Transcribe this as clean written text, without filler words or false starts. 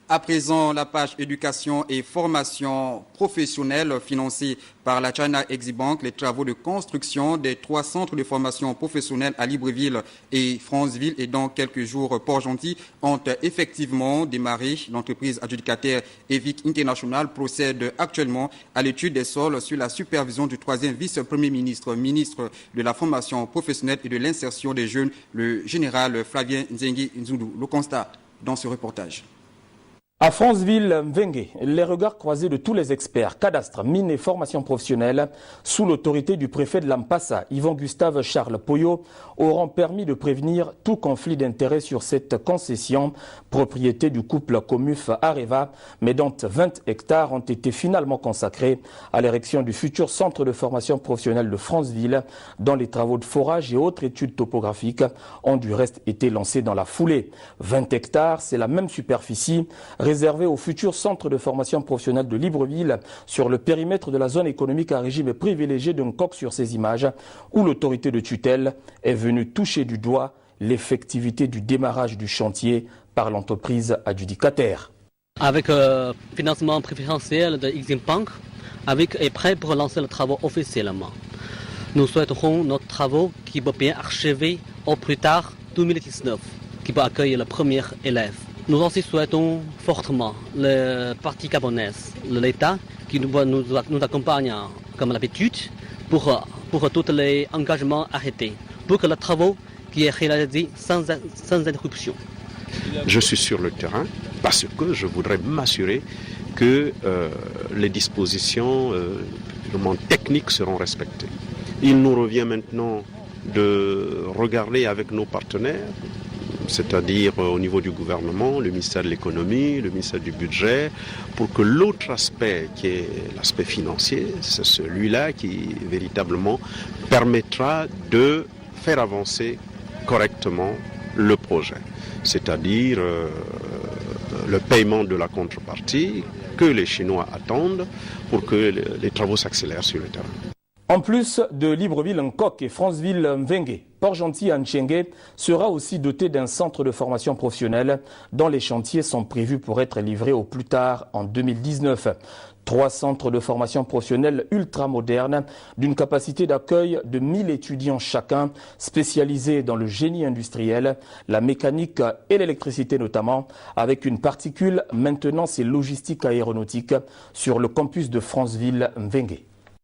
À présent, la page éducation et formation professionnelle financée par la China Eximbank, les travaux de construction des 3 centres de formation professionnelle à Libreville et Franceville et dans quelques jours Port-Gentil ont effectivement démarré. L'entreprise adjudicataire EVIC International procède actuellement à l'étude des sols sur la supervision du 3e vice-premier ministre, ministre de la formation professionnelle et de l'insertion des jeunes, le général Flavien Nzengi Nzoudou. Le constat dans ce reportage. À Franceville, Mvengue, les regards croisés de tous les experts, cadastres, mines et formations professionnelles, sous l'autorité du préfet de l'Ampassa, Yvan-Gustave Charles Poyo, auront permis de prévenir tout conflit d'intérêts sur cette concession, propriété du couple Comuf Areva, mais dont 20 hectares ont été finalement consacrés à l'érection du futur centre de formation professionnelle de Franceville, dont les travaux de forage et autres études topographiques ont du reste été lancés dans la foulée. 20 hectares, c'est la même superficie réservé au futur centre de formation professionnelle de Libreville sur le périmètre de la zone économique à régime privilégié d'un coq sur ces images où l'autorité de tutelle est venue toucher du doigt l'effectivité du démarrage du chantier par l'entreprise adjudicataire. Avec financement préférentiel de Eximbank, avec est prêt pour lancer les travaux officiellement. Nous souhaiterons nos travaux qui vont bien achever au plus tard 2019, qui va accueillir le premier élève. Nous aussi souhaitons fortement le parti gabonaise, l'État, qui nous accompagne comme d'habitude pour tous les engagements arrêtés, pour que les travaux qui est réalisé sans interruption. Je suis sur le terrain parce que je voudrais m'assurer que les dispositions techniques seront respectées. Il nous revient maintenant de regarder avec nos partenaires, c'est-à-dire au niveau du gouvernement, le ministère de l'économie, le ministère du budget, pour que l'autre aspect, qui est l'aspect financier, c'est celui-là qui véritablement permettra de faire avancer correctement le projet, c'est-à-dire le paiement de la contrepartie que les Chinois attendent pour que les travaux s'accélèrent sur le terrain. En plus de Libreville-Nkok et Franceville-Mvengue, Port-Gentil-Nchengue sera aussi doté d'un centre de formation professionnelle dont les chantiers sont prévus pour être livrés au plus tard en 2019. 3 centres de formation professionnelle ultra-modernes d'une capacité d'accueil de 1000 étudiants chacun, spécialisés dans le génie industriel, la mécanique et l'électricité notamment, avec une particule maintenance et logistique aéronautique sur le campus de Franceville-Mvengue.